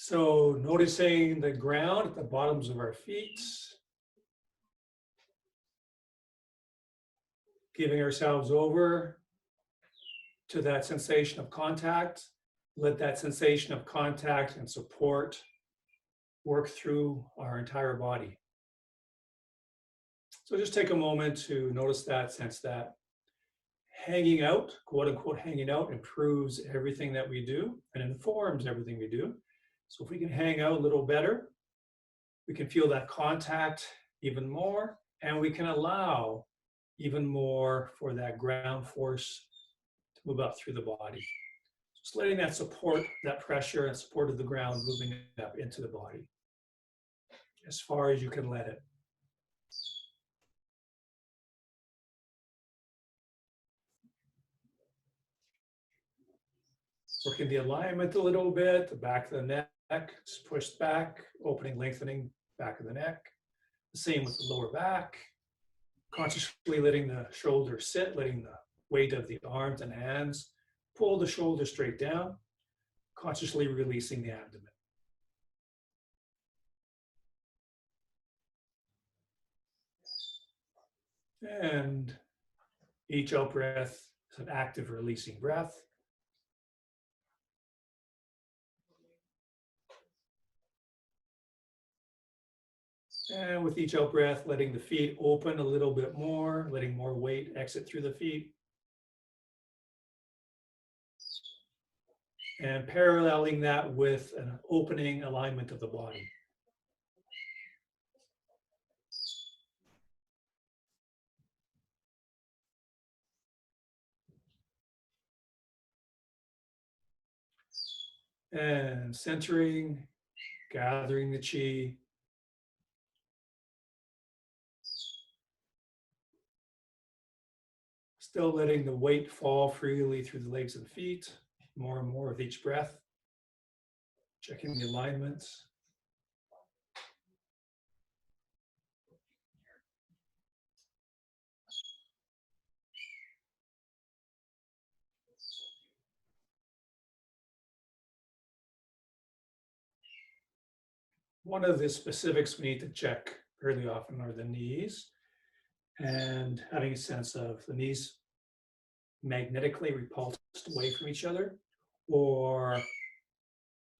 So noticing the ground at the bottoms of our feet, giving ourselves over to that sensation of contact. Let that sensation of contact and support work through our entire body. So just take a moment to notice that, sense that. Hanging out, quote unquote, hanging out improves everything that we do and informs everything we do. So if we can hang out a little better, we can feel that contact even more, and we can allow even more for that ground force to move up through the body. Just letting that support, that pressure and support of the ground moving up into the body as far as you can let it. Working the alignment a little bit, the back of the neck is pushed back, opening, lengthening back of the neck. The same with the lower back. Consciously letting the shoulders sit, letting the weight of the arms and hands pull the shoulders straight down, consciously releasing the abdomen. And each out breath is an active releasing breath. And with each out breath, letting the feet open a little bit more, letting more weight exit through the feet. And paralleling that with an opening alignment of the body. And centering, gathering the chi. Still letting the weight fall freely through the legs and feet, more and more with each breath. Checking the alignments. One of the specifics we need to check fairly often are the knees, and having a sense of the knees magnetically repulsed away from each other, or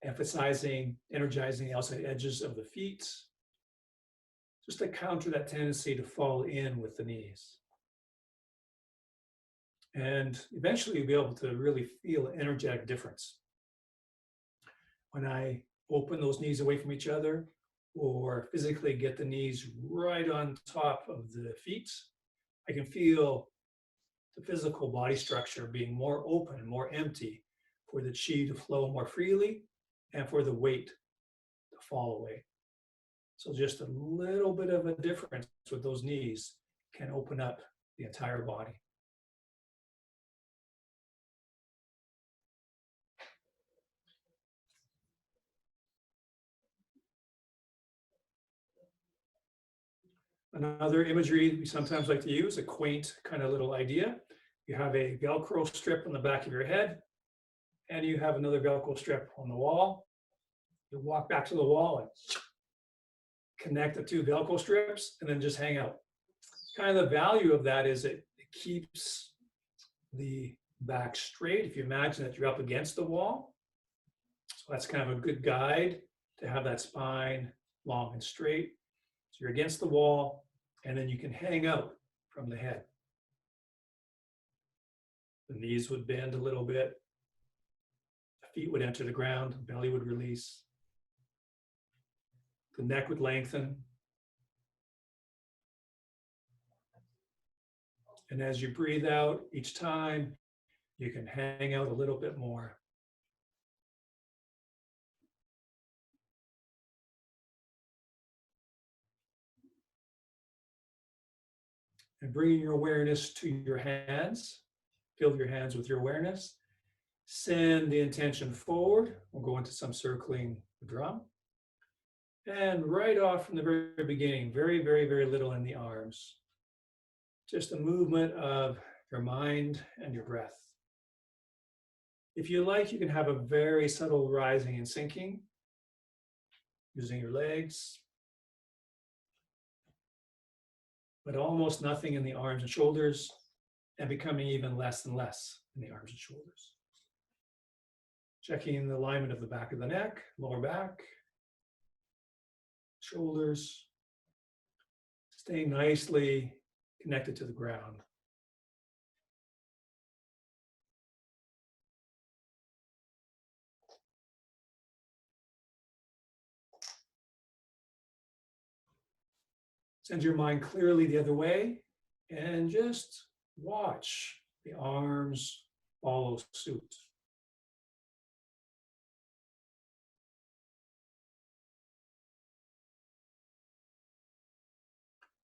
emphasizing, energizing the outside edges of the feet, just to counter that tendency to fall in with the knees. And eventually you'll be able to really feel an energetic difference. When I open those knees away from each other, or physically get the knees right on top of the feet, I can feel the physical body structure being more open, more empty, for the chi to flow more freely and for the weight to fall away. So just a little bit of a difference with those knees can open up the entire body. Another imagery we sometimes like to use, a quaint kind of little idea. You have a Velcro strip on the back of your head, and you have another Velcro strip on the wall. You walk back to the wall and connect the two Velcro strips and then just hang out. Kind of the value of that is it keeps the back straight. If you imagine that you're up against the wall, so that's kind of a good guide to have that spine long and straight. So you're against the wall, and then you can hang out from the head. The knees would bend a little bit. The feet would enter the ground, the belly would release. The neck would lengthen. And as you breathe out each time, you can hang out a little bit more. And bringing your awareness to your hands, fill your hands with your awareness. Send the intention forward. We'll go into some circling drum. And right off from the very beginning, very, very, very little in the arms. Just a movement of your mind and your breath. If you like, you can have a very subtle rising and sinking. using your legs, but almost nothing in the arms and shoulders, and becoming even less and less in the arms and shoulders. Checking the alignment of the back of the neck, lower back, shoulders, staying nicely connected to the ground. Send your mind clearly the other way and just watch the arms follow suit.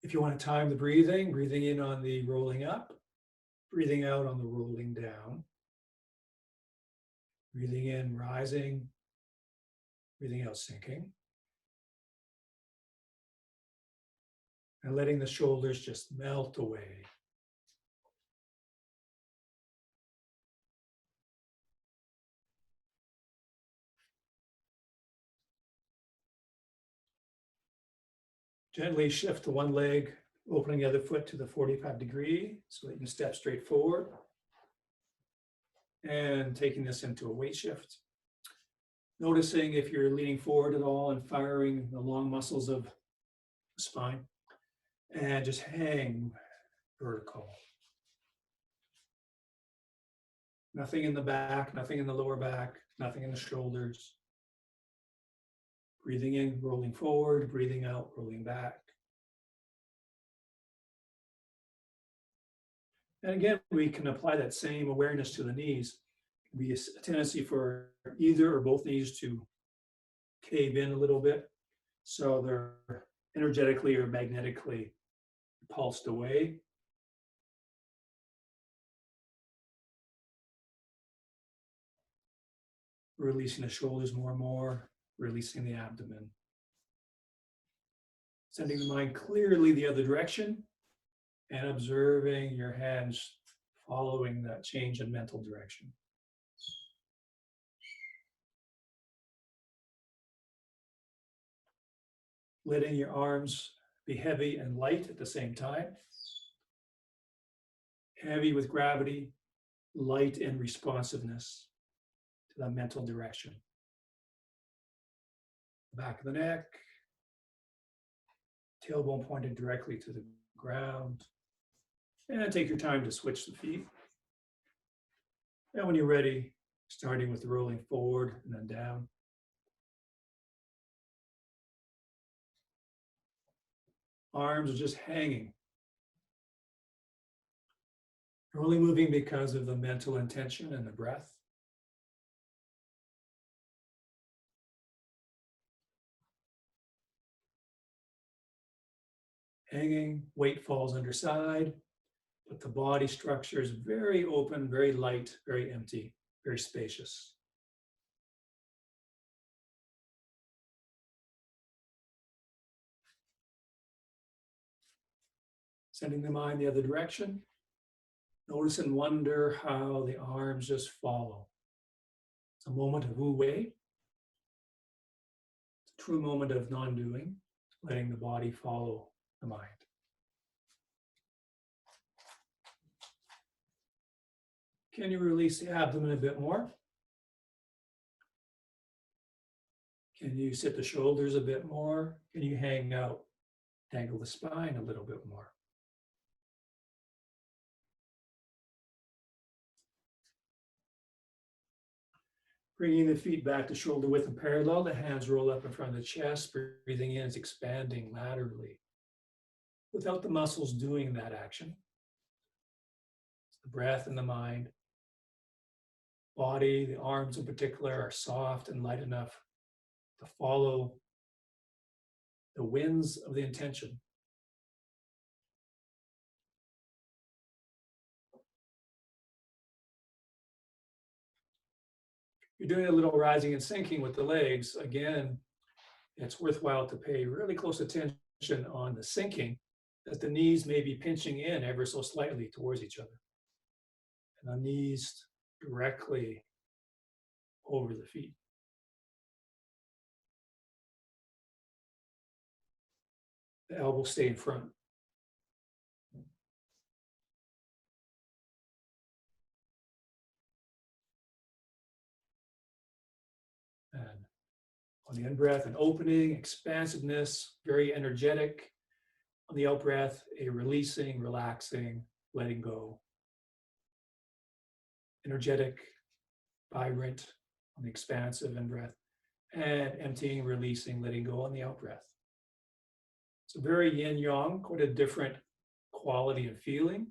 If you want to time the breathing, breathing in on the rolling up, breathing out on the rolling down, breathing in, rising, breathing out, sinking, and letting the shoulders just melt away. Gently shift to one leg, opening the other foot to the 45-degree so that you can step straight forward. And taking this into a weight shift. Noticing if you're leaning forward at all and firing the long muscles of the spine. And just hang vertical. Nothing in the back, nothing in the lower back, nothing in the shoulders. Breathing in, rolling forward, breathing out, rolling back. And again, we can apply that same awareness to the knees. It can be a tendency for either or both knees to cave in a little bit. So they're energetically or magnetically pulsed away. Releasing the shoulders more and more, releasing the abdomen. Sending the mind clearly the other direction and observing your hands following that change in mental direction. Letting your arms be heavy and light at the same time. Heavy with gravity, light in responsiveness to the mental direction. Back of the neck, tailbone pointed directly to the ground. And take your time to switch the feet. And when you're ready, starting with rolling forward and then down. Arms are just hanging. You're only moving because of the mental intention and the breath. Hanging, weight falls underside, but the body structure is very open, very light, very empty, very spacious. Sending the mind the other direction. Notice and wonder how the arms just follow. It's a moment of wu-wei. It's a true moment of non-doing, letting the body follow the mind. Can you release the abdomen a bit more? Can you sit the shoulders a bit more? Can you hang out, dangle the spine a little bit more? Bringing the feet back to shoulder width and parallel, the hands roll up in front of the chest, breathing in is expanding laterally without the muscles doing that action. It's the breath and the mind. Body, the arms in particular, are soft and light enough to follow the winds of the intention. You're doing a little rising and sinking with the legs. Again, it's worthwhile to pay really close attention on the sinking, that the knees may be pinching in ever so slightly towards each other. And the knees directly over the feet. The elbows stay in front. And on the in-breath, an opening, expansiveness, very energetic. On the out-breath, a releasing, relaxing, letting go. Energetic, vibrant on the expansive in-breath, and emptying, releasing, letting go on the out-breath. So very yin-yang, quite a different quality and feeling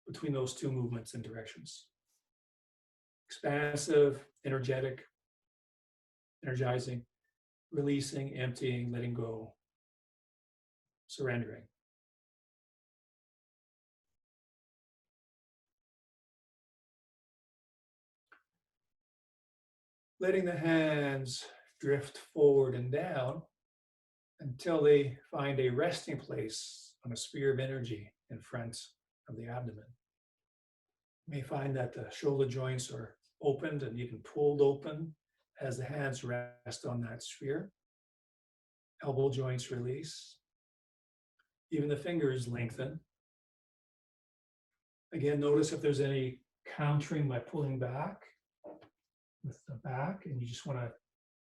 between those two movements and directions. Expansive, energetic, energizing, releasing, emptying, letting go, surrendering. Letting the hands drift forward and down until they find a resting place on a sphere of energy in front of the abdomen. You may find that the shoulder joints are opened and even pulled open as the hands rest on that sphere. Elbow joints release. Even the fingers lengthen. Again, notice if there's any countering by pulling back with the back, and you just want to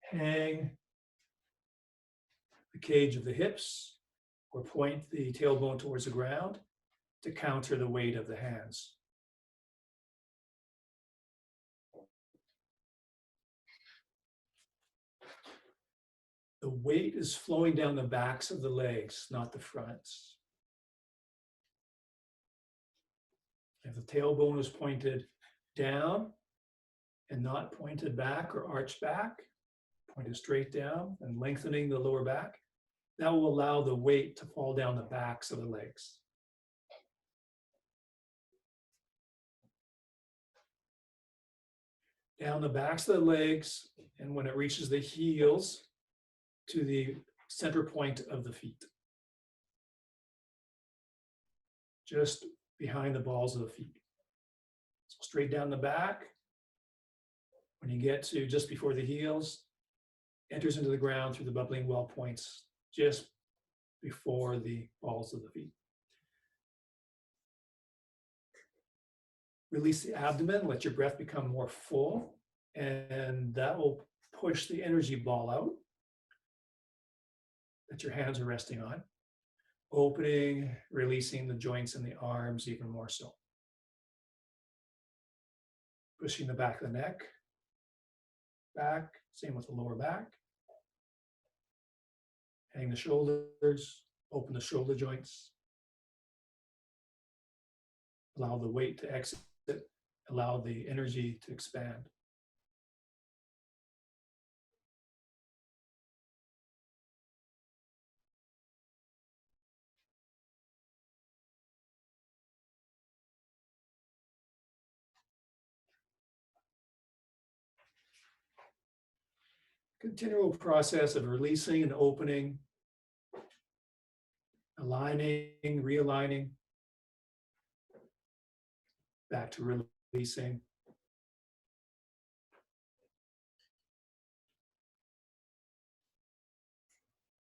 hang the cage of the hips or point the tailbone towards the ground to counter the weight of the hands. The weight is flowing down the backs of the legs, not the fronts. If the tailbone is pointed down and not pointed back or arched back, pointed straight down and lengthening the lower back, that will allow the weight to fall down the backs of the legs. Down the backs of the legs, and when it reaches the heels, to the center point of the feet. Just behind the balls of the feet. So straight down the back. When you get to just before the heels, enters into the ground through the bubbling well points, just before the balls of the feet. Release the abdomen, let your breath become more full, and that will push the energy ball out that your hands are resting on, opening, releasing the joints in the arms even more so. Pushing the back of the neck, back, same with the lower back. Hang the shoulders, open the shoulder joints. Allow the weight to exit, allow the energy to expand. Continual process of releasing and opening, aligning, realigning, back to releasing.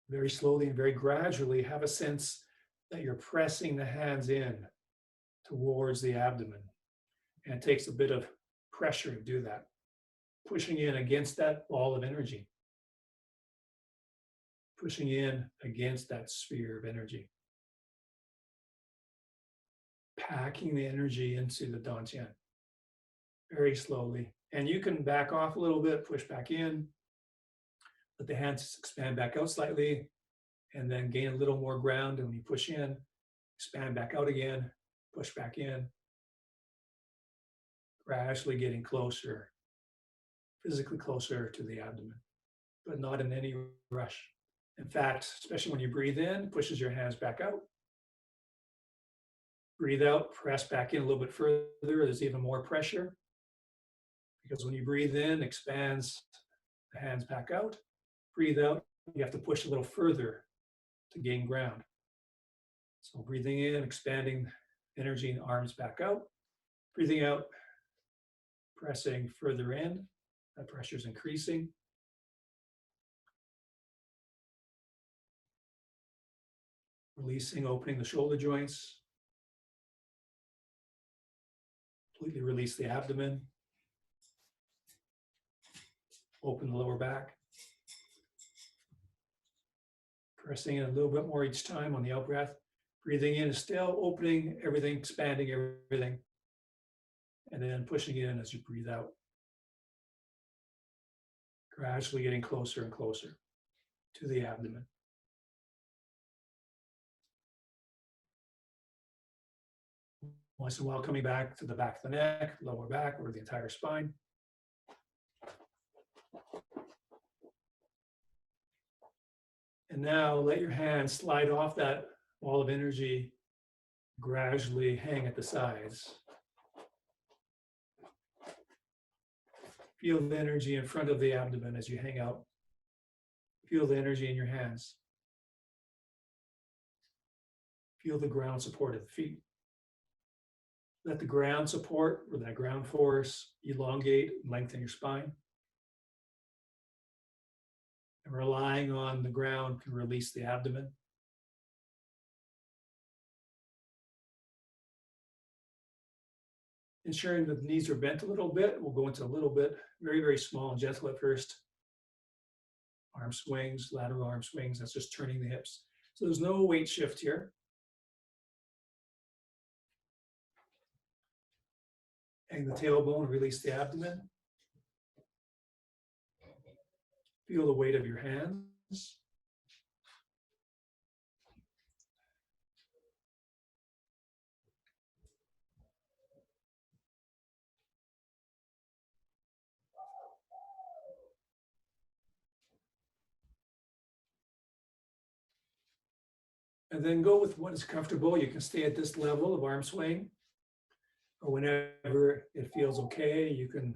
Very slowly and very gradually, have a sense that you're pressing the hands in towards the abdomen. And it takes a bit of pressure to do that, pushing in against that ball of energy, pushing in against that sphere of energy, packing the energy into the dantian very slowly. And you can back off a little bit, push back in, let the hands expand back out slightly, and then gain a little more ground. And when you push in, expand back out again, push back in, gradually getting closer, physically closer to the abdomen, but not in any rush. In fact, especially when you breathe in, pushes your hands back out. Breathe out, press back in a little bit further. There's even more pressure because when you breathe in, expands the hands back out. Breathe out, you have to push a little further to gain ground. So breathing in, expanding energy in the arms back out. Breathing out, pressing further in. That pressure is increasing. Releasing, opening the shoulder joints. Completely release the abdomen. Open the lower back. Pressing in a little bit more each time on the out breath. Breathing in is still opening everything, expanding everything. And then pushing in as you breathe out. Gradually getting closer and closer to the abdomen. Once in a while, coming back to the back of the neck, lower back, or the entire spine. And now let your hands slide off that wall of energy, gradually hang at the sides. Feel the energy in front of the abdomen as you hang out. Feel the energy in your hands. Feel the ground support of the feet. Let the ground support or that ground force elongate and lengthen your spine. And relying on the ground can release the abdomen. Ensuring that the knees are bent a little bit. We'll go into a little bit, very, very small and gentle at first. Arm swings, lateral arm swings, that's just turning the hips. So there's no weight shift here. Hang the tailbone, release the abdomen. Feel the weight of your hands. And then go with what is comfortable. You can stay at this level of arm swing, or whenever it feels okay, you can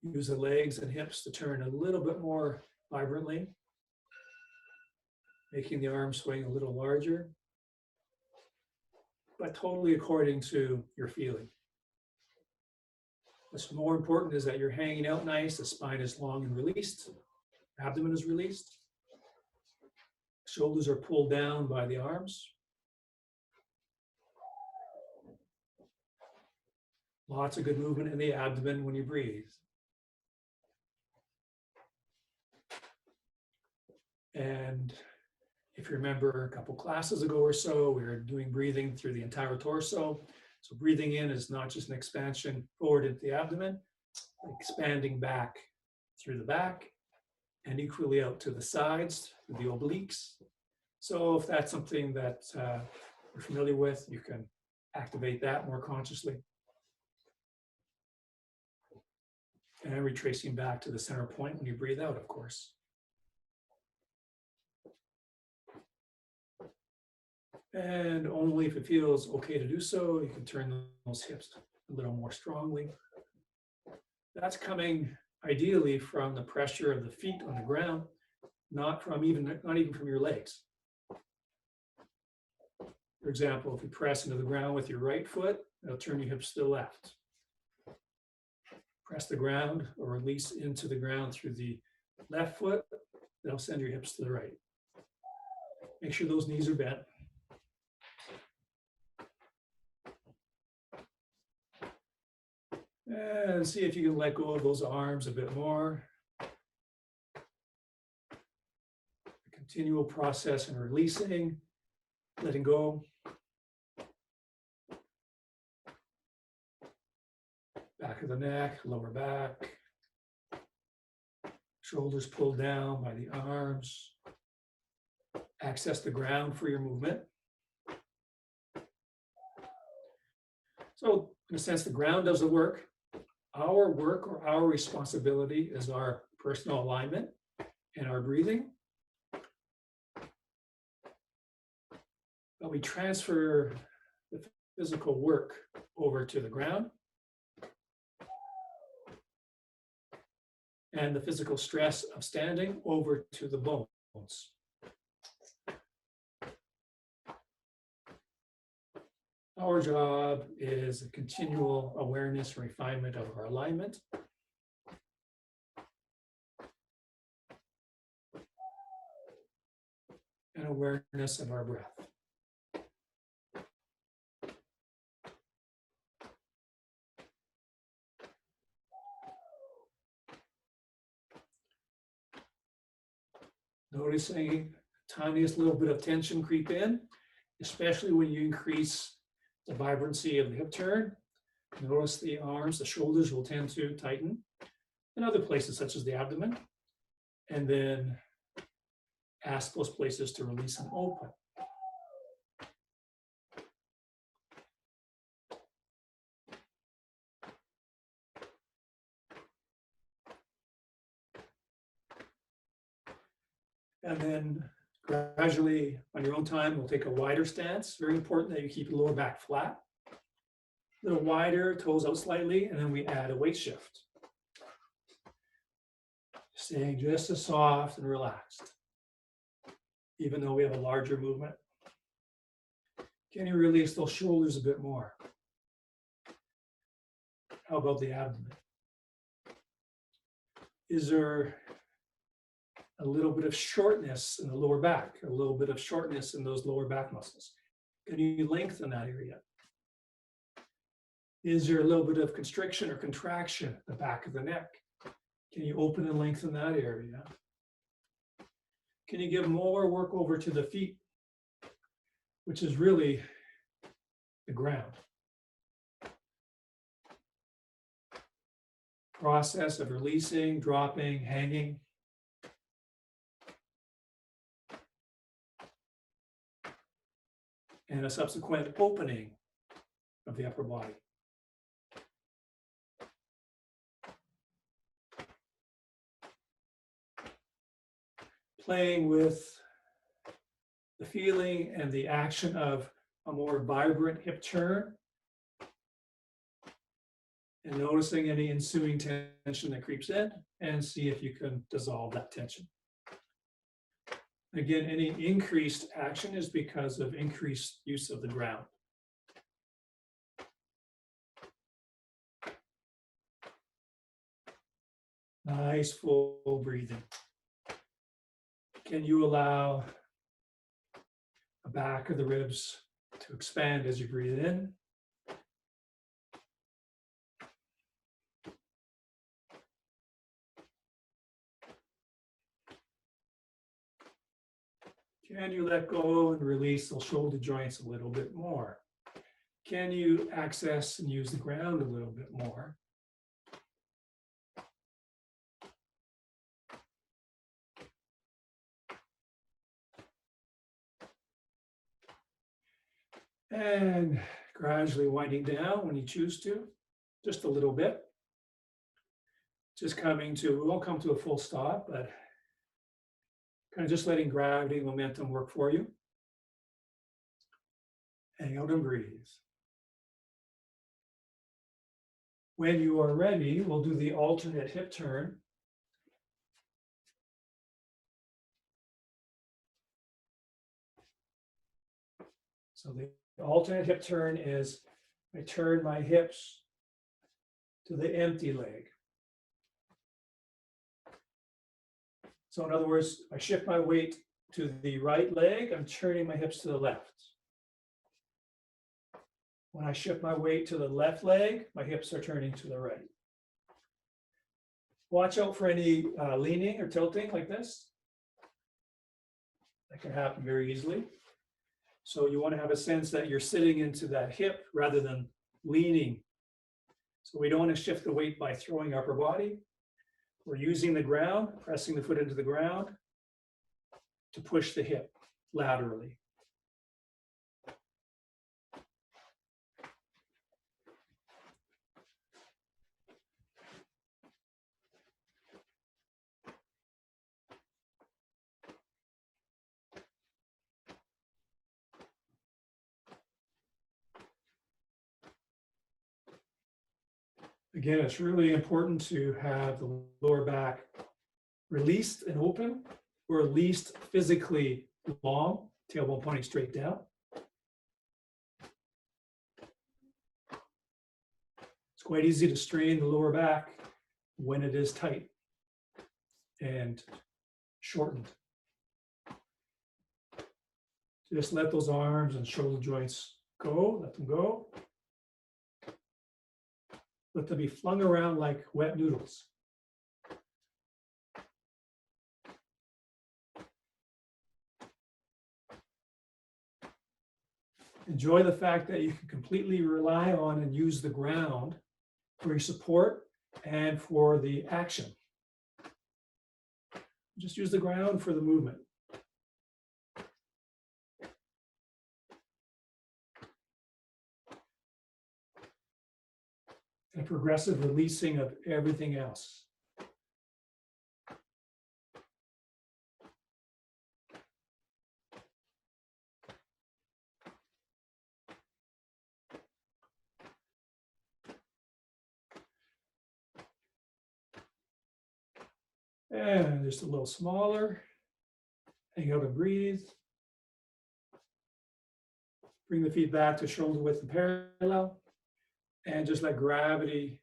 use the legs and hips to turn a little bit more vibrantly, making the arm swing a little larger, but totally according to your feeling. What's more important is that you're hanging out nice, the spine is long and released, abdomen is released, shoulders are pulled down by the arms. Lots of good movement in the abdomen when you breathe. And if you remember a couple classes ago or so, we were doing breathing through the entire torso. So breathing in is not just an expansion forward into the abdomen, expanding back through the back and equally out to the sides, to the obliques. So if that's something that you're familiar with, you can activate that more consciously. And retracing back to the center point when you breathe out, of course. And only if it feels okay to do so, you can turn those hips a little more strongly. That's coming ideally from the pressure of the feet on the ground, not even from your legs. For example, if you press into the ground with your right foot, it'll turn your hips to the left. Press the ground or release into the ground through the left foot, that'll send your hips to the right. Make sure those knees are bent. And see if you can let go of those arms a bit more. A continual process in releasing, letting go. Back of the neck, lower back. Shoulders pulled down by the arms. Access the ground for your movement. So in a sense, the ground does the work. Our work or our responsibility is our personal alignment and our breathing. But we transfer the physical work over to the ground. And the physical stress of standing over to the bones. Our job is a continual awareness and refinement of our alignment. And awareness of our breath. Noticing tiniest little bit of tension creep in, especially when you increase the vibrancy of the hip turn. Notice the arms, the shoulders will tend to tighten, and other places such as the abdomen. And then ask those places to release and open. And then gradually, on your own time, we'll take a wider stance. Very important that you keep your lower back flat. A little wider, toes out slightly, and then we add a weight shift. Staying just as soft and relaxed, even though we have a larger movement. Can you release those shoulders a bit more? How about the abdomen? Is there a little bit of shortness in the lower back, a little bit of shortness in those lower back muscles? Can you lengthen that area? Is there a little bit of constriction or contraction at the back of the neck? Can you open and lengthen that area? Can you give more work over to the feet, which is really the ground? Process of releasing, dropping, hanging. And a subsequent opening of the upper body. Playing with the feeling and the action of a more vibrant hip turn, and noticing any ensuing tension that creeps in, and see if you can dissolve that tension. Again, any increased action is because of increased use of the ground. Nice full breathing. Can you allow the back of the ribs to expand as you breathe in? Can you let go and release those shoulder joints a little bit more? Can you access and use the ground a little bit more? And gradually winding down when you choose to, just a little bit. Just coming to, we won't come to a full stop, but kind of just letting gravity and momentum work for you. Hang out and breathe. When you are ready, we'll do the alternate hip turn. So the alternate hip turn is I turn my hips to the empty leg. So in other words, I shift my weight to the right leg, I'm turning my hips to the left. When I shift my weight to the left leg, my hips are turning to the right. Watch out for any leaning or tilting like this. That can happen very easily. So you want to have a sense that you're sitting into that hip rather than leaning. So we don't want to shift the weight by throwing upper body. We're using the ground, pressing the foot into the ground to push the hip laterally. Again, it's really important to have the lower back released and open, or at least physically long, tailbone pointing straight down. It's quite easy to strain the lower back when it is tight and shortened. Just let those arms and shoulder joints go, let them go. Let them be flung around like wet noodles. Enjoy the fact that you can completely rely on and use the ground for your support and for the action. Just use the ground for the movement. And progressive releasing of everything else. And just a little smaller. Hang out and breathe. Bring the feet back to shoulder width and parallel. And just let gravity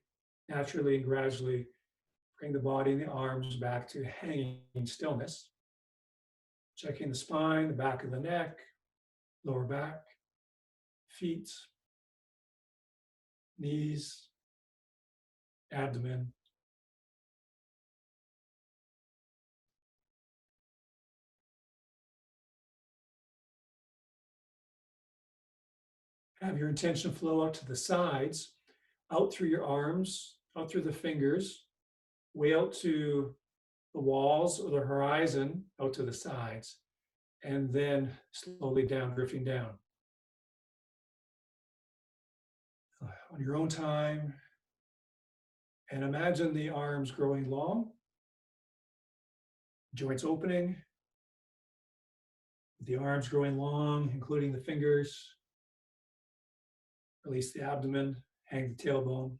naturally and gradually bring the body and the arms back to hanging stillness. Checking the spine, the back of the neck, lower back, feet, knees, abdomen. Have your intention flow out to the sides, out through your arms, out through the fingers, way out to the walls or the horizon, out to the sides, and then slowly down, drifting down. On your own time, and imagine the arms growing long, joints opening, the arms growing long, including the fingers. Release the abdomen, hang the tailbone.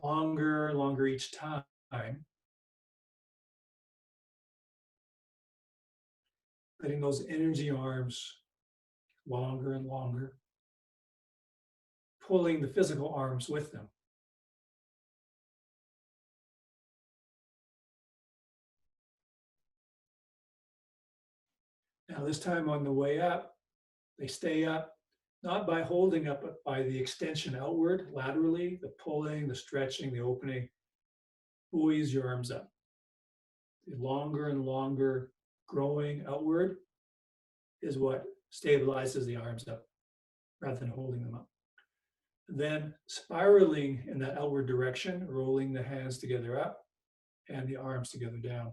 Longer, longer each time. Letting those energy arms longer and longer. Pulling the physical arms with them. Now this time on the way up, they stay up, not by holding up, but by the extension outward, laterally, the pulling, the stretching, the opening, buoys your arms up. The longer and longer growing outward is what stabilizes the arms up rather than holding them up. Then spiraling in that outward direction, rolling the hands together up and the arms together down.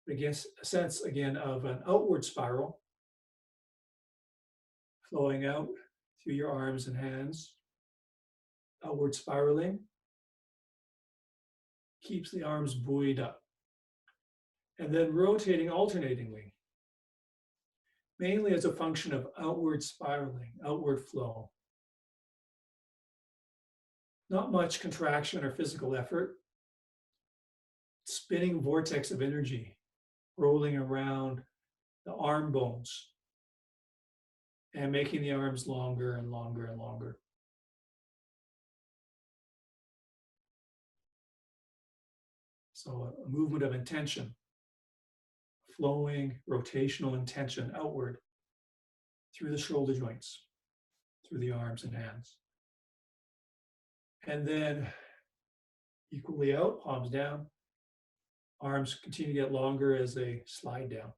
Again, a sense again of an outward spiral flowing out through your arms and hands. Outward spiraling keeps the arms buoyed up. And then rotating alternatingly, mainly as a function of outward spiraling, outward flow. Not much contraction or physical effort. Spinning vortex of energy rolling around the arm bones and making the arms longer and longer and longer. So a movement of intention, flowing rotational intention outward through the shoulder joints, through the arms and hands. And then equally out, palms down. Arms continue to get longer as they slide down.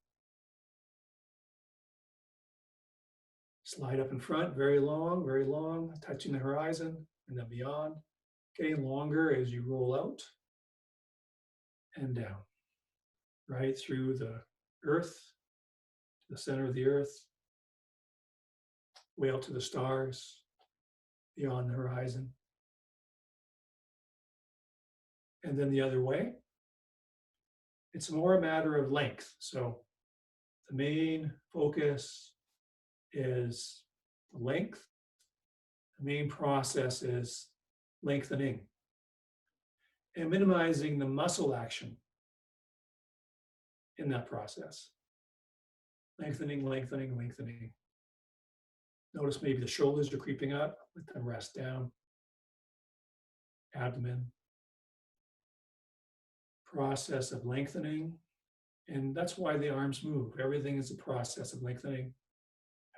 Slide up in front, very long, touching the horizon and then beyond. Getting longer as you roll out and down. Right through the earth, to the center of the earth, way out to the stars, beyond the horizon. And then the other way. It's more a matter of length. So the main focus is the length. The main process is lengthening and minimizing the muscle action in that process. Lengthening, lengthening, lengthening. Notice maybe the shoulders are creeping up, let them rest down. Abdomen. Process of lengthening. And that's why the arms move. Everything is a process of lengthening.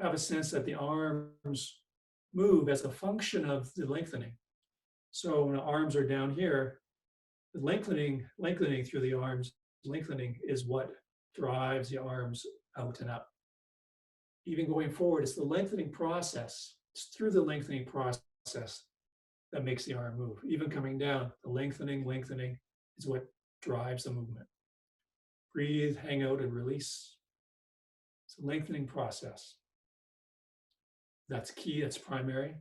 Have a sense that the arms move as a function of the lengthening. So when the arms are down here, the lengthening through the arms, lengthening is what drives the arms out and up. even going forward, it's the lengthening process. It's through the lengthening process that makes the arm move. Even coming down, the lengthening is what drives the movement. Breathe, hang out, and release. It's a lengthening process. That's key, that's primary.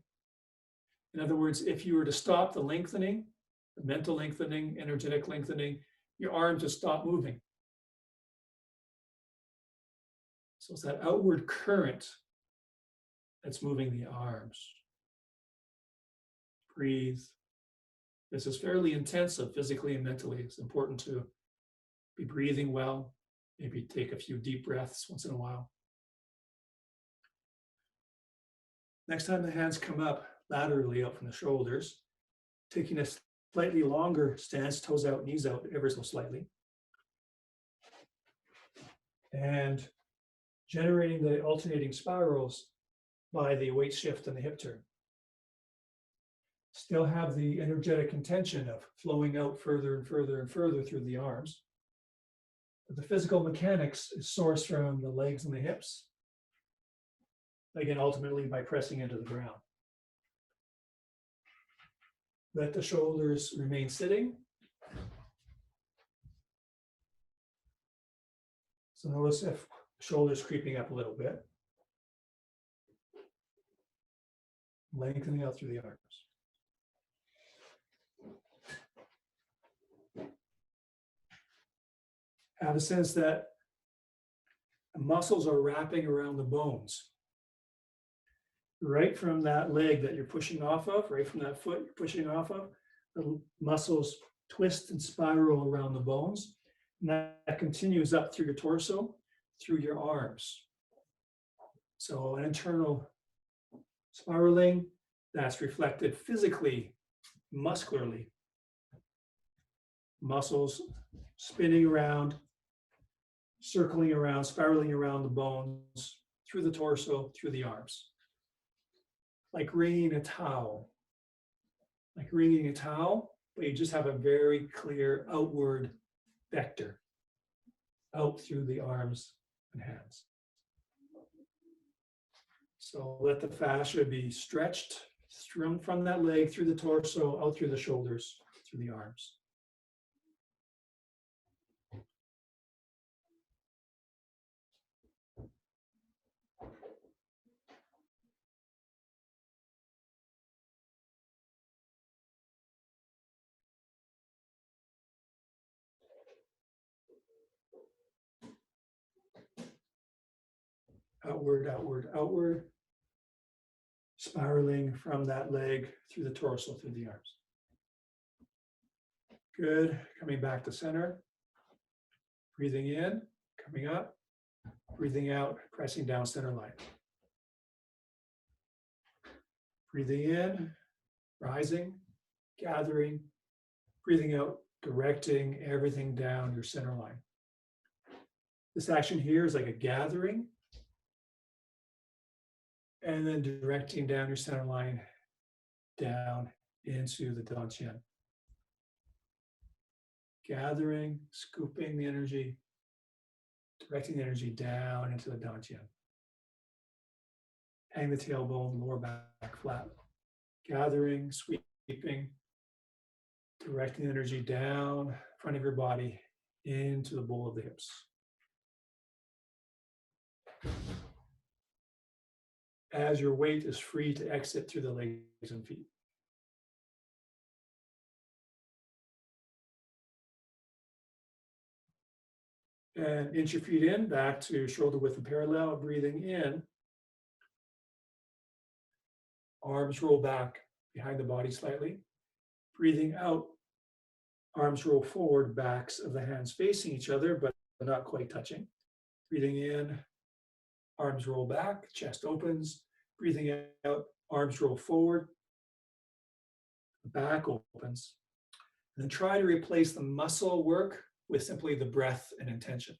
In other words, if you were to stop the lengthening, the mental lengthening, energetic lengthening, your arm just stop moving. So it's that outward current that's moving the arms. Breathe. This is fairly intensive physically and mentally. It's important to be breathing well, maybe take a few deep breaths once in a while. Next time the hands come up laterally out from the shoulders, taking a slightly longer stance, toes out, knees out, ever so slightly. And generating the alternating spirals by the weight shift and the hip turn. Still have the energetic intention of flowing out further and further and further through the arms. But the physical mechanics is sourced from the legs and the hips. Again, ultimately by pressing into the ground. Let the shoulders remain sitting. So notice if shoulders creeping up a little bit. Lengthening out through the arms. Have a sense that the muscles are wrapping around the bones. Right from that leg that you're pushing off of, right from that foot you're pushing off of, the muscles twist and spiral around the bones. And that continues up through your torso, through your arms. So an internal spiraling that's reflected physically, muscularly. Muscles spinning around, circling around, spiraling around the bones, through the torso, through the arms. Like wringing a towel. Like wringing a towel, but you just have a very clear outward vector out through the arms and hands. So let the fascia be stretched from that leg through the torso, out through the shoulders, through the arms. Outward, outward, outward, spiraling from that leg through the torso, through the arms. Good, coming back to center. Breathing in, coming up, breathing out, pressing down center line. Breathing in, rising, gathering, breathing out, directing everything down your center line. This action here is like a gathering, and then directing down your center line down into the Dantian. Gathering, scooping the energy, directing the energy down into the Dantian. Hang the tailbone, lower back flat. Gathering, sweeping, directing the energy down front of your body into the bowl of the hips. As your weight is free to exit through the legs and feet. And inch your feet in, back to shoulder width and parallel, breathing in. Arms roll back behind the body slightly. Breathing out, arms roll forward, backs of the hands facing each other, but not quite touching. Breathing in, arms roll back, chest opens. Breathing out, arms roll forward, back opens. And then try to replace the muscle work with simply the breath and intention.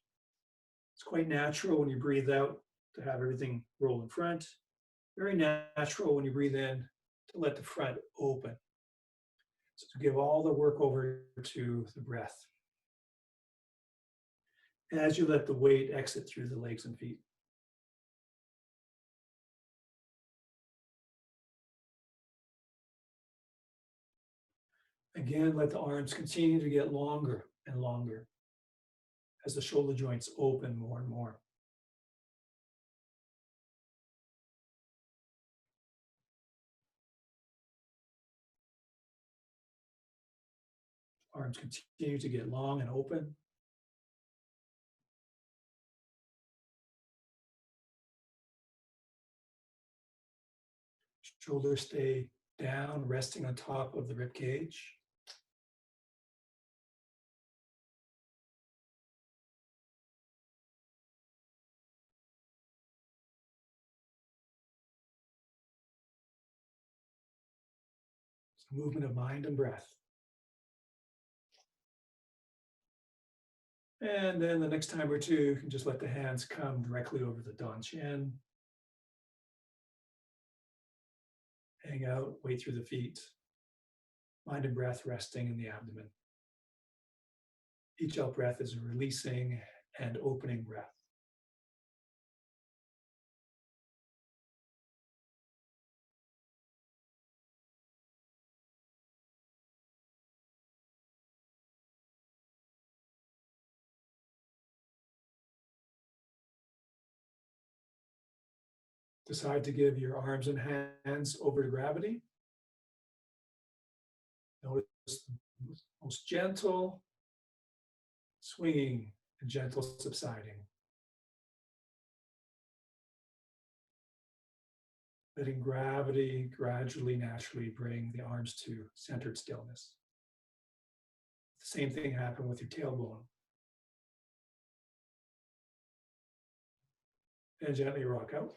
It's quite natural when you breathe out to have everything roll in front. Very natural when you breathe in to let the front open. So to give all the work over to the breath. As you let the weight exit through the legs and feet. Again, let the arms continue to get longer and longer as the shoulder joints open more and more. Arms continue to get long and open. Shoulders stay down, resting on top of the rib cage. Movement of mind and breath. And then the next time or two, you can just let the hands come directly over the Dan-Shen. Hang out, weight through the feet. Mind and breath resting in the abdomen. Each out breath is a releasing and opening breath. Decide to give your arms and hands over to gravity. Notice the most gentle swinging and gentle subsiding. Letting gravity gradually, naturally bring the arms to centered stillness. The same thing happened with your tailbone. And gently rock out.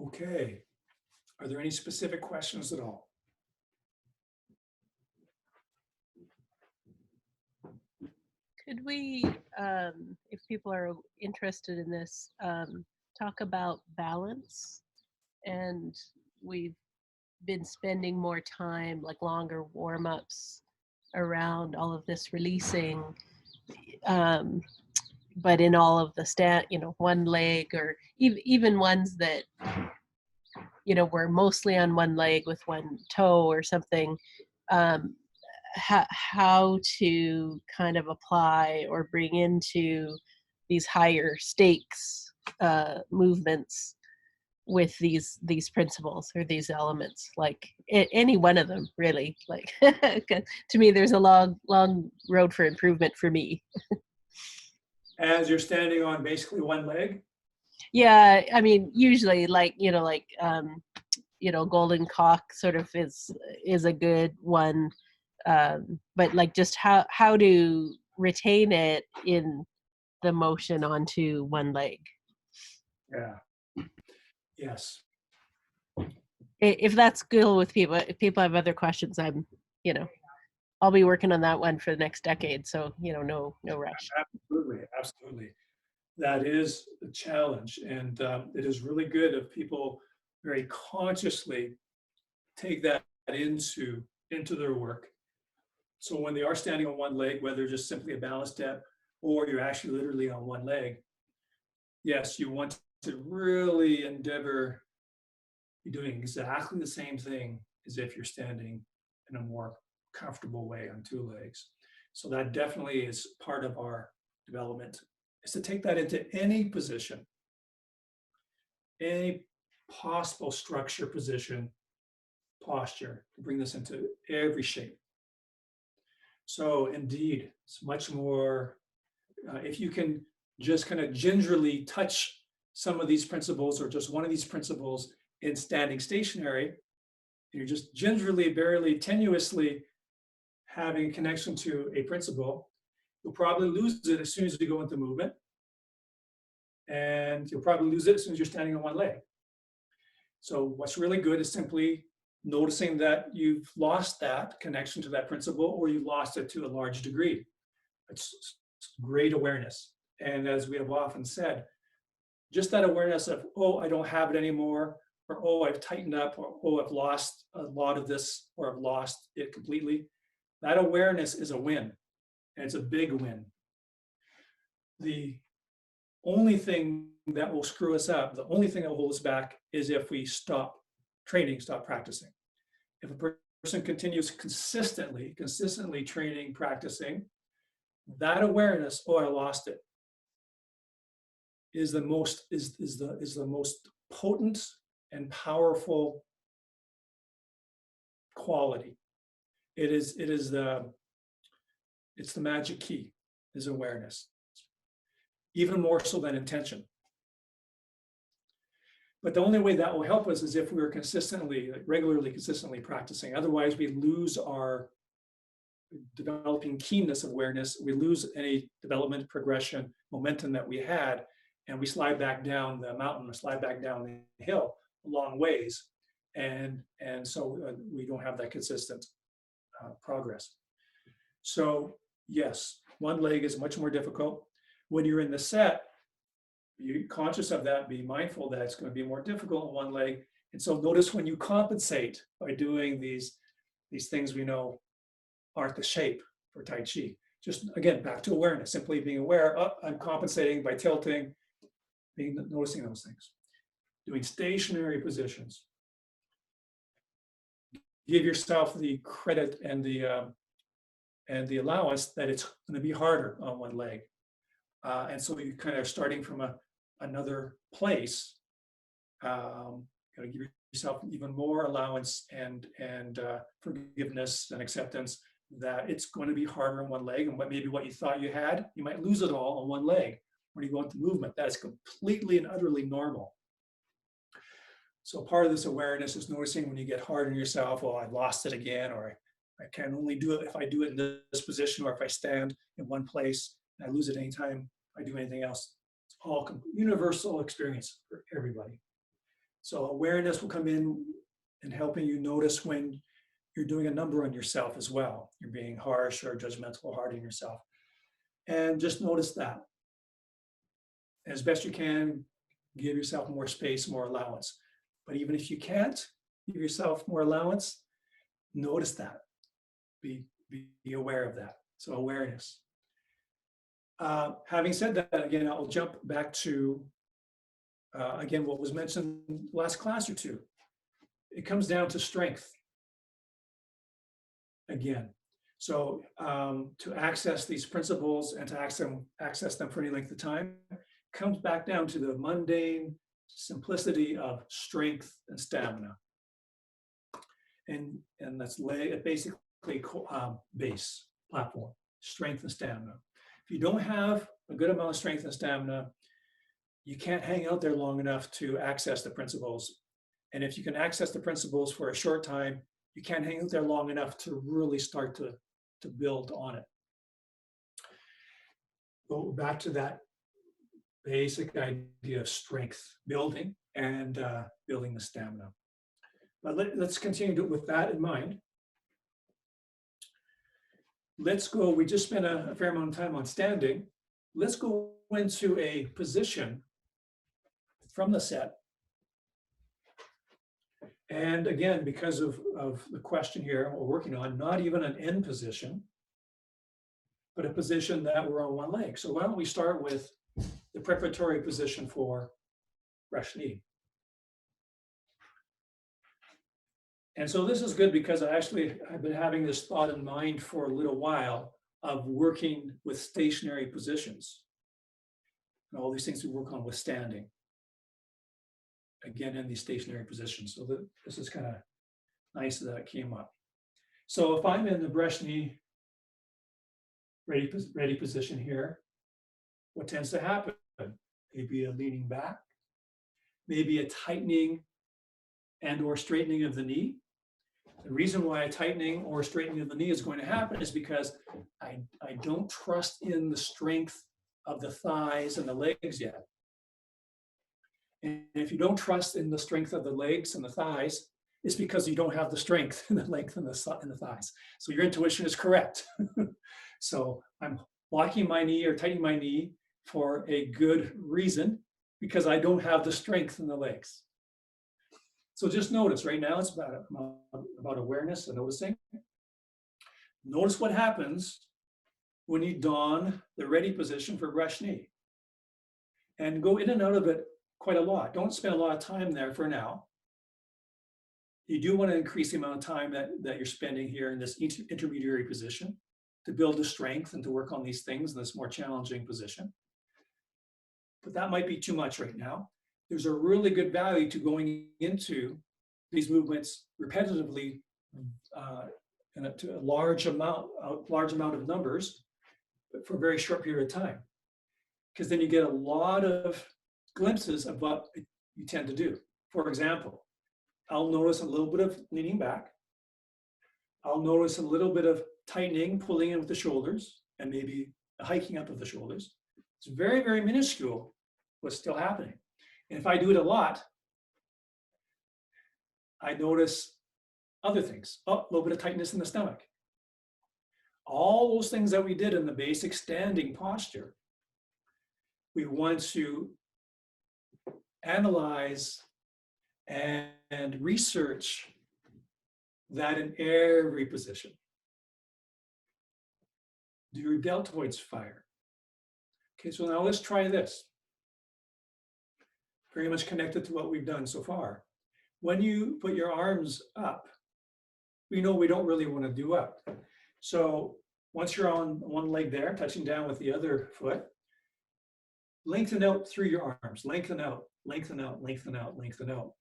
Okay. Are there any specific questions at all? Could we, if people are interested in this, talk about balance? And we've been spending more time, like longer warm-ups around all of this releasing, but in all of the one leg, or even ones that, were mostly on one leg with one toe or something, how to kind of apply or bring into these higher stakes movements with these principles or these elements, like any one of them, really. Like to me, there's a long road for improvement for me. As you're standing on basically one leg? Yeah, I mean, usually golden cock sort of is a good one, but like just how to retain it in the motion onto one leg. Yeah. Yes. If that's good with people, if people have other questions, I'll be working on that one for the next decade. So, no rush. Absolutely. That is the challenge. And it is really good if people very consciously take that into their work. So when they are standing on one leg, whether just simply a balance step or you're actually literally on one leg, yes, you want to really endeavor be doing exactly the same thing as if you're standing in a more comfortable way on two legs. So that definitely is part of our development, is to take that into any position, any possible structure, position, posture, to bring this into every shape. So indeed, it's much more, if you can just kind of gingerly touch some of these principles or just one of these principles in standing stationary, you're just gingerly, barely, tenuously having a connection to a principle, you'll probably lose it as soon as you go into movement. And you'll probably lose it as soon as you're standing on one leg. So what's really good is simply noticing that you've lost that connection to that principle, or you lost it to a large degree. It's great awareness. And as we have often said, just that awareness of, oh, I don't have it anymore, or oh, I've tightened up, or oh, I've lost a lot of this, or I've lost it completely. That awareness is a win, and it's a big win. The only thing that will screw us up, the only thing that will hold us back is if we stop training, stop practicing. If a person continues consistently training, practicing, that awareness, oh, I lost it, is the most potent and powerful quality. It's the magic key, is awareness, even more so than intention. But the only way that will help us is if we are regularly, consistently practicing. Otherwise, we lose our developing keenness of awareness. We lose any development, progression, momentum that we had, and we slide back down the mountain, or slide back down the hill a long ways. And so we don't have that consistent progress. So yes, one leg is much more difficult. When you're in the set, you're conscious of that, be mindful that it's going to be more difficult on one leg. And so notice when you compensate by doing these things we know aren't the shape for Tai Chi. Just again, back to awareness, simply being aware, oh, I'm compensating by tilting, noticing those things. Doing stationary positions. Give yourself the credit and the allowance that it's going to be harder on one leg. And so you kind of starting from another place, got to give yourself even more allowance and forgiveness and acceptance that it's going to be harder on one leg, and maybe what you thought you had, you might lose it all on one leg when you go into movement. That is completely and utterly normal. So part of this awareness is noticing when you get hard on yourself, oh, I lost it again, or I can only do it if I do it in this position, or if I stand in one place and I lose it anytime I do anything else. It's all universal experience for everybody. So awareness will come in and helping you notice when you're doing a number on yourself as well. You're being harsh or judgmental or hard on yourself. And just notice that. As best you can, give yourself more space, more allowance. But even if you can't give yourself more allowance, notice that. Be aware of that. So awareness. Having said that, again, I'll jump back to, again, what was mentioned last class or two. It comes down to strength. Again, so to access these principles and to access them for any length of time, comes back down to the mundane simplicity of strength and stamina. And that's basically base platform, strength and stamina. If you don't have a good amount of strength and stamina, you can't hang out there long enough to access the principles. And if you can access the principles for a short time, you can't hang out there long enough to really start to build on it. Go back to that basic idea of strength building and building the stamina. But let's continue with that in mind. Let's go, we just spent a fair amount of time on standing. Let's go into a position from the set. And again, because of the question here, we're working on not even an end position, but a position that we're on one leg. So why don't we start with the preparatory position for brush knee. And so this is good because I've been having this thought in mind for a little while of working with stationary positions. And all these things we work on with standing. Again, in these stationary positions. So this is kind of nice that it came up. So if I'm in the brush knee ready position here, what tends to happen? Maybe a leaning back, maybe a tightening and or straightening of the knee. The reason why a tightening or straightening of the knee is going to happen is because I don't trust in the strength of the thighs and the legs yet. And if you don't trust in the strength of the legs and the thighs, it's because you don't have the strength and the length in the thighs. So your intuition is correct. So I'm locking my knee or tightening my knee for a good reason, because I don't have the strength in the legs. So just notice right now it's about awareness and noticing. Notice what happens when you don the ready position for brush knee. and go in and out of it quite a lot. Don't spend a lot of time there for now. You do want to increase the amount of time that you're spending here in this intermediary position to build the strength and to work on these things in this more challenging position. But that might be too much right now. There's a really good value to going into these movements repetitively to a large amount of numbers, but for a very short period of time. Because then you get a lot of glimpses of what you tend to do. For example, I'll notice a little bit of leaning back. I'll notice a little bit of tightening, pulling in with the shoulders, and maybe a hiking up of the shoulders. It's very, very minuscule what's still happening. And if I do it a lot, I notice other things. Oh, a little bit of tightness in the stomach. All those things that we did in the basic standing posture, we want to analyze and research that in every position. Do your deltoids fire? Okay, so now let's try this. Very much connected to what we've done so far. When you put your arms up, we know we don't really want to do up. So once you're on one leg there, touching down with the other foot, lengthen out through your arms, lengthen out, lengthen out, lengthen out, lengthen out.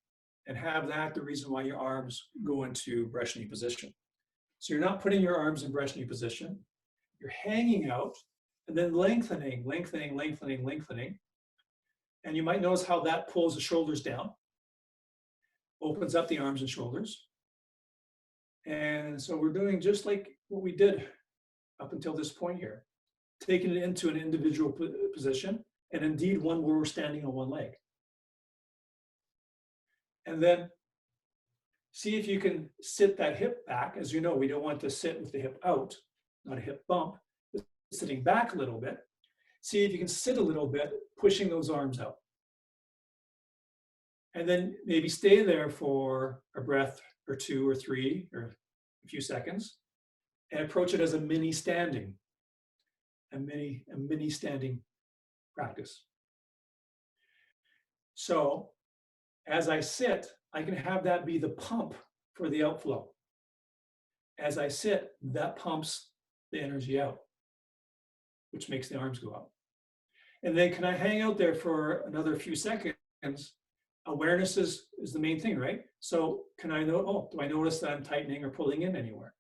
And have that the reason why your arms go into Brezhnev position. So you're not putting your arms in Brezhnev position, you're hanging out and then lengthening, lengthening, lengthening, lengthening. And you might notice how that pulls the shoulders down, opens up the arms and shoulders. And so we're doing just like what we did up until this point here, taking it into an individual position, and indeed one where we're standing on one leg. And then see if you can sit that hip back. As you know, we don't want to sit with the hip out, not a hip bump, but sitting back a little bit. See if you can sit a little bit, pushing those arms out. And then maybe stay there for a breath or two or three or a few seconds and approach it as a mini standing, a mini standing practice. So as I sit, I can have that be the pump for the outflow. As I sit, that pumps the energy out, which makes the arms go up. And then can I hang out there for another few seconds? Awareness is the main thing, right? So can I know, oh, do I notice that I'm tightening or pulling in anywhere?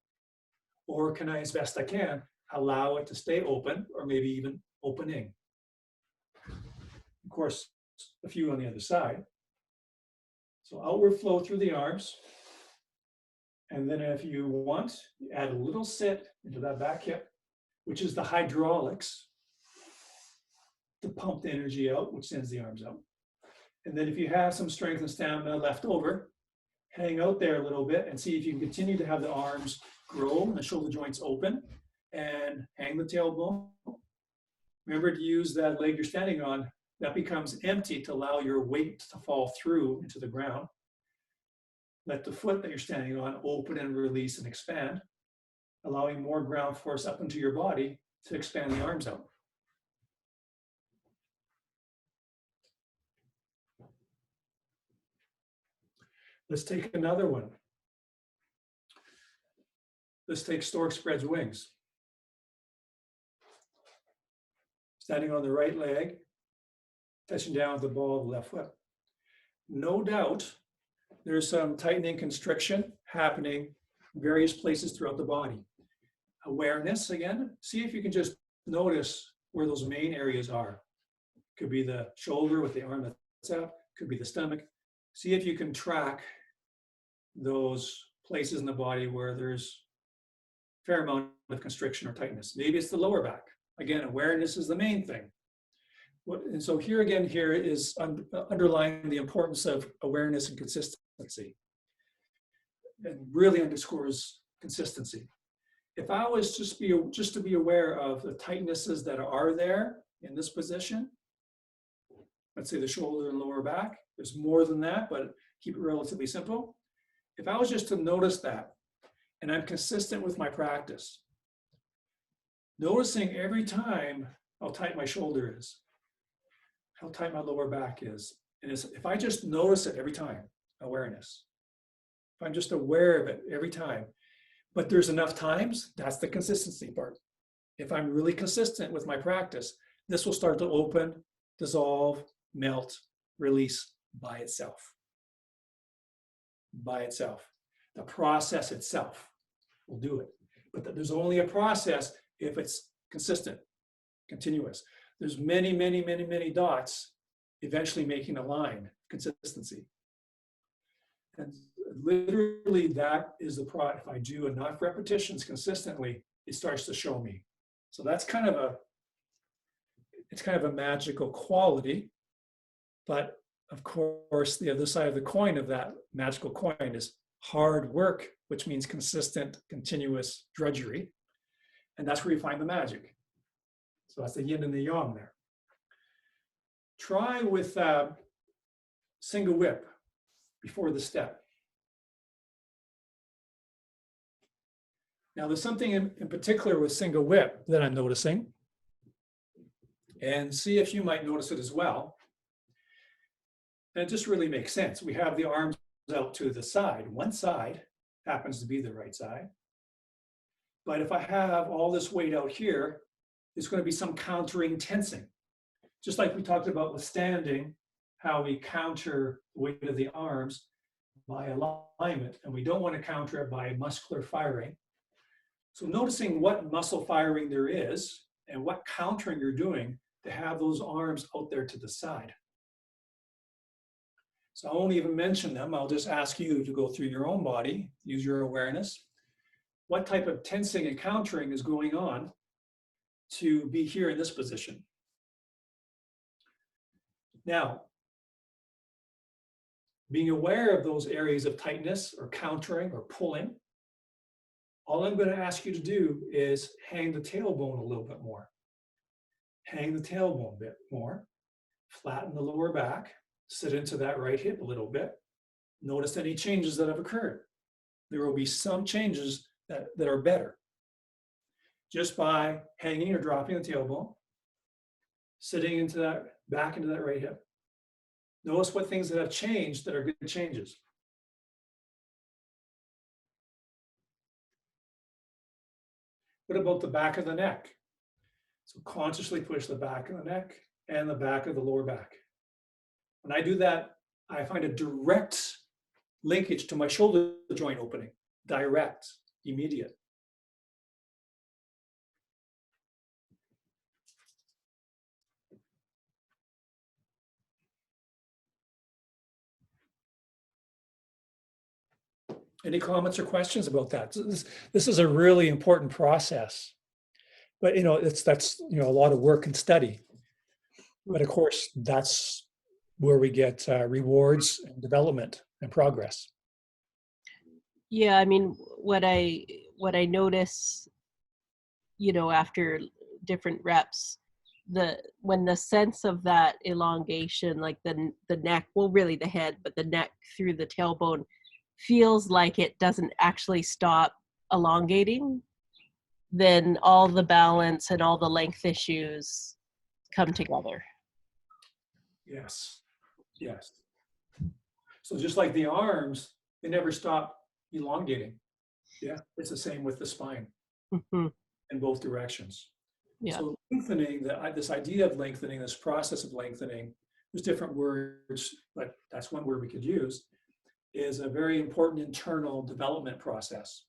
Or can I, as best I can, allow it to stay open or maybe even opening? Of course, a few on the other side. So outward flow through the arms. And then if you want, you add a little sit into that back hip, which is the hydraulics to pump the energy out, which sends the arms out. And then if you have some strength and stamina left over, hang out there a little bit and see if you can continue to have the arms grow and the shoulder joints open and hang the tailbone. Remember to use that leg you're standing on. That becomes empty to allow your weight to fall through into the ground. Let the foot that you're standing on open and release and expand, allowing more ground force up into your body to expand the arms out. Let's take another one. Let's take stork spreads wings. Standing on the right leg, touching down with the ball of the left foot. No doubt, there's some tightening constriction happening in various places throughout the body. Awareness, again, see if you can just notice where those main areas are. Could be the shoulder with the arm that's up, could be the stomach. See if you can track those places in the body where there's a fair amount of constriction or tightness. Maybe it's the lower back. Again, awareness is the main thing. And so here again, here is underlying the importance of awareness and consistency. It really underscores consistency. If I was just to be aware of the tightnesses that are there in this position, let's say the shoulder and lower back, there's more than that, but keep it relatively simple. If I was just to notice that, and I'm consistent with my practice, noticing every time how tight my shoulder is, how tight my lower back is. And if I just notice it every time, awareness. If I'm just aware of it every time, but there's enough times, that's the consistency part. If I'm really consistent with my practice, this will start to open, dissolve, melt, release by itself. By itself. The process itself will do it. But there's only a process if it's consistent, continuous. There's many, many, many, many dots eventually making a line, consistency. And literally that is the product. If I do enough repetitions consistently, it starts to show me. So that's kind of a magical quality. But of course, the other side of the coin of that magical coin is hard work, which means consistent, continuous drudgery. And that's where you find the magic. So that's the yin and the yang there. Try with single whip before the step. Now there's something in particular with single whip that I'm noticing, and see if you might notice it as well. And it just really makes sense. We have the arms out to the side. One side happens to be the right side. But if I have all this weight out here, there's going to be some countering tensing. Just like we talked about with standing, how we counter the weight of the arms by alignment, and we don't want to counter it by muscular firing. So noticing what muscle firing there is and what countering you're doing to have those arms out there to the side. So I won't even mention them. I'll just ask you to go through your own body, use your awareness. What type of tensing and countering is going on to be here in this position? Now, being aware of those areas of tightness or countering or pulling, all I'm going to ask you to do is hang the tailbone a little bit more. Hang the tailbone a bit more. Flatten the lower back. Sit into that right hip a little bit. Notice any changes that have occurred. There will be some changes that are better just by hanging or dropping the tailbone, sitting into that, back into that right hip. Notice what things that have changed that are good changes. What about the back of the neck? So consciously push the back of the neck and the back of the lower back. When I do that, I find a direct linkage to my shoulder joint opening. Direct, immediate. Any comments or questions about that? So this is a really important process, but that's a lot of work and study. But of course, that's where we get rewards and development and progress. Yeah, I mean, what I notice, after different reps, when the sense of that elongation, like the neck, well, really the head, but the neck through the tailbone feels like it doesn't actually stop elongating, then all the balance and all the length issues come together. Yes. So just like the arms, they never stop elongating. Yeah, it's the same with the spine in both directions. Yeah. So lengthening, this idea of lengthening, this process of lengthening, there's different words, but that's one word we could use, is a very important internal development process.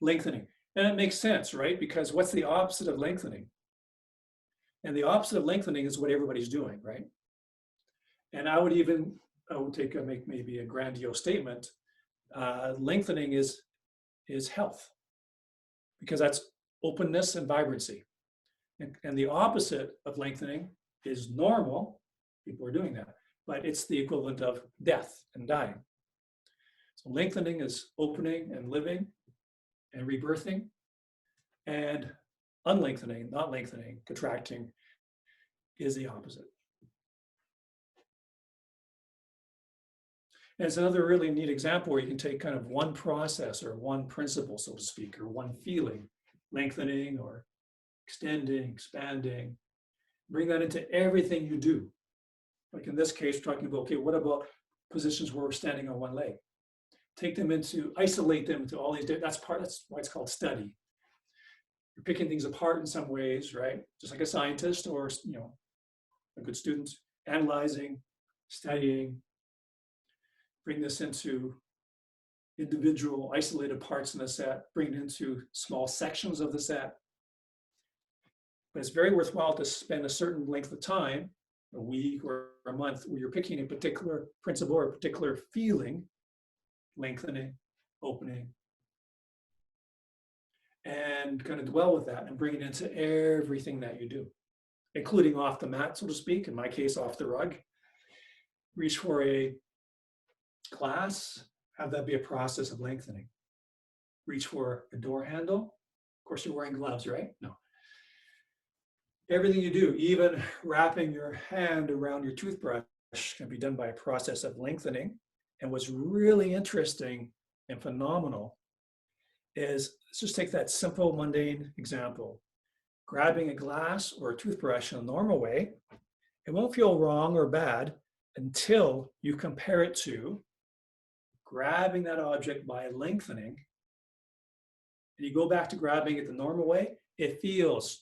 Lengthening. And it makes sense, right? Because what's the opposite of lengthening? And the opposite of lengthening is what everybody's doing, right? And I would make maybe a grandiose statement. Lengthening is health, because that's openness and vibrancy. And the opposite of lengthening is normal. People are doing that, but it's the equivalent of death and dying. So lengthening is opening and living and rebirthing, and unlengthening, not lengthening, contracting, is the opposite. And it's another really neat example where you can take kind of one process or one principle, so to speak, or one feeling, lengthening or extending, expanding, Bring that into everything you do. Like in this case, talking about, okay, what about positions where we're standing on one leg? Take them into, isolate them to all these, that's why it's called study. You're picking things apart in some ways, right? Just like a scientist or, a good student, analyzing, studying, bring this into individual isolated parts in the set, bring it into small sections of the set. But it's very worthwhile to spend a certain length of time, a week or a month, where you're picking a particular principle or a particular feeling, lengthening, opening, and kind of dwell with that and bring it into everything that you do, including off the mat, so to speak, in my case, off the rug. Reach for a glass, have that be a process of lengthening. Reach for a door handle. Of course, you're wearing gloves, right? No. Everything you do, even wrapping your hand around your toothbrush, can be done by a process of lengthening. And what's really interesting and phenomenal is, let's just take that simple, mundane example. Grabbing a glass or a toothbrush in a normal way, it won't feel wrong or bad until you compare it to grabbing that object by lengthening. And you go back to grabbing it the normal way, it feels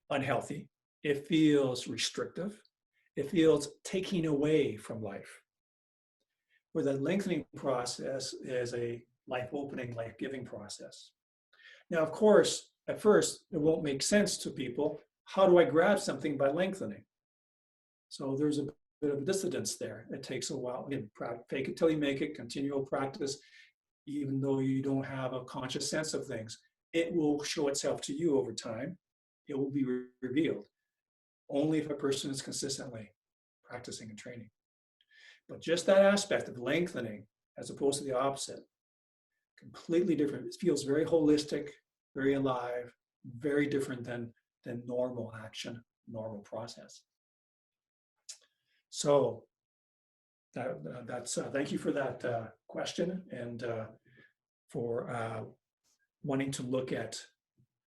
unhealthy. It feels restrictive. It feels taking away from life. Where the lengthening process is a life-opening, life-giving process. Now, of course, at first, it won't make sense to people. How do I grab something by lengthening? So there's a bit of a dissonance there. It takes a while. Again, fake it till you make it, continual practice, even though you don't have a conscious sense of things. It will show itself to you over time. It will be revealed only if a person is consistently practicing and training. But just that aspect of lengthening, as opposed to the opposite, completely different. It feels very holistic, very alive, very different than normal action, normal process. So that's thank you for that question, and for wanting to look at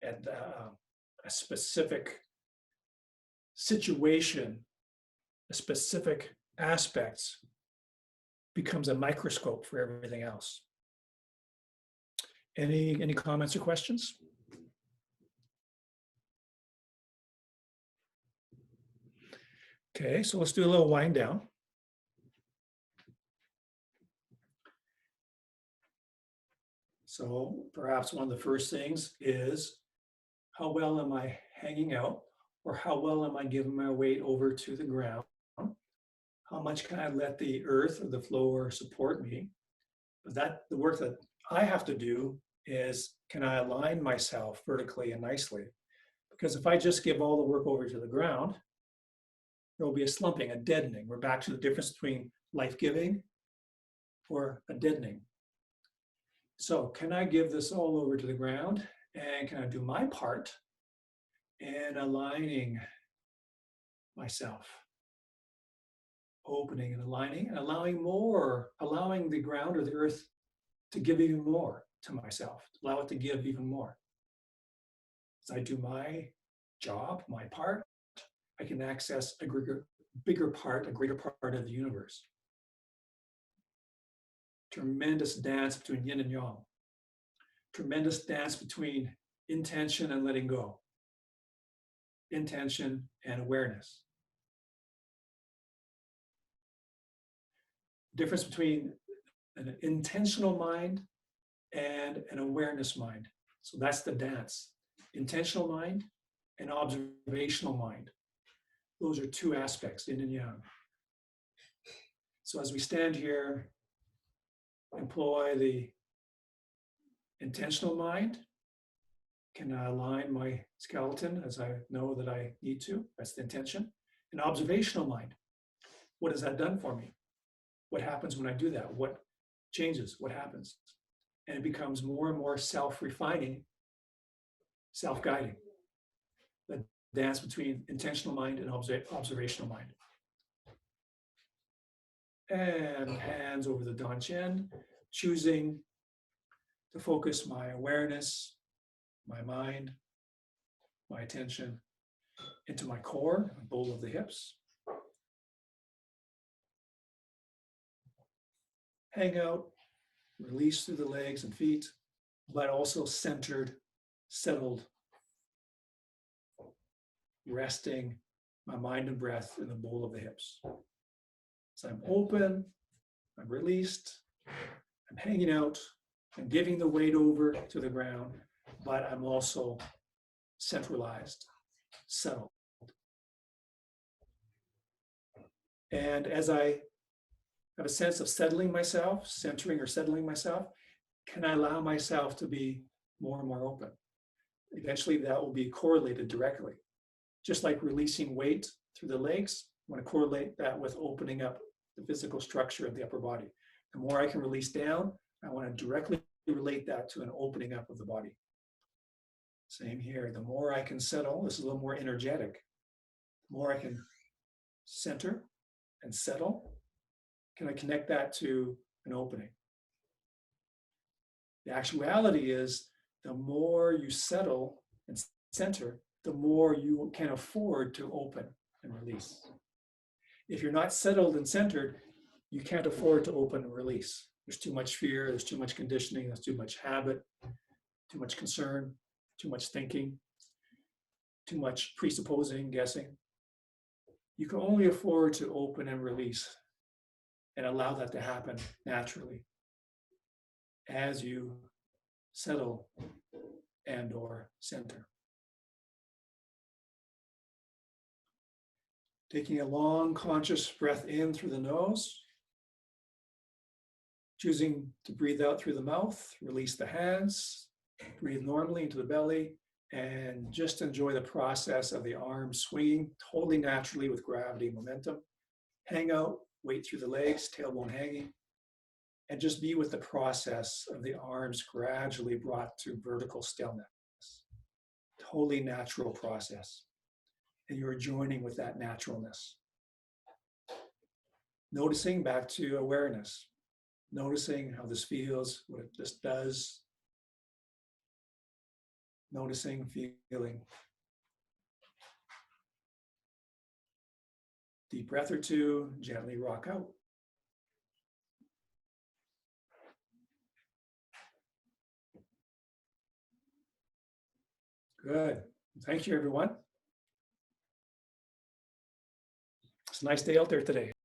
a specific situation, a specific aspects becomes a microscope for everything else. Any comments or questions? Okay, so let's do a little wind down. So perhaps one of the first things is, how well am I hanging out, or how well am I giving my weight over to the ground? How much can I let the earth or the floor support me? But the work that I have to do is, can I align myself vertically and nicely? Because if I just give all the work over to the ground, there will be a slumping, a deadening. We're back to the difference between life-giving or a deadening. So can I give this all over to the ground, and can I do my part in aligning myself, opening and aligning, and allowing the ground or the earth to give even more to myself, allow it to give even more. As I do my job, my part, I can access a bigger part, a greater part of the universe. Tremendous dance between yin and yang. Tremendous dance between intention and letting go. Intention and awareness. Difference between an intentional mind and an awareness mind. So that's the dance. Intentional mind and observational mind. Those are two aspects, yin and yang. So as we stand here, employ the intentional mind. Can I align my skeleton as I know that I need to? That's the intention. An observational mind. What has that done for me? What happens when I do that? What changes? What happens? And it becomes more and more self-refining, self-guiding. The dance between intentional mind and observational mind. And hands over the Dantian, choosing to focus my awareness, my mind, my attention into my core, bowl of the hips. Hang out, release through the legs and feet, but also centered, settled, resting my mind and breath in the bowl of the hips. So I'm open, I'm released, I'm hanging out, I'm giving the weight over to the ground, but I'm also centralized, settled. And as I have a sense of settling myself, centering or settling myself, can I allow myself to be more and more open? Eventually that will be correlated directly. Just like releasing weight through the legs, I want to correlate that with opening up the physical structure of the upper body. The more I can release down, I want to directly relate that to an opening up of the body. Same here. The more I can settle, this is a little more energetic. The more I can center and settle, can I connect that to an opening? The actuality is the more you settle and center, the more you can afford to open and release. If you're not settled and centered, you can't afford to open and release. There's too much fear, there's too much conditioning, there's too much habit, too much concern, too much thinking, too much presupposing, guessing. You can only afford to open and release and allow that to happen naturally as you settle and or center. Taking a long conscious breath in through the nose, choosing to breathe out through the mouth, release the hands, breathe normally into the belly, and just enjoy the process of the arms swinging totally naturally with gravity and momentum. Hang out, weight through the legs, tailbone hanging, and just be with the process of the arms gradually brought to vertical stillness. Totally natural process. And you're joining with that naturalness. Noticing back to awareness. Noticing how this feels, what it just does. Noticing, feeling. Deep breath or two, gently rock out. Good. Thank you, everyone. It's a nice day out there today.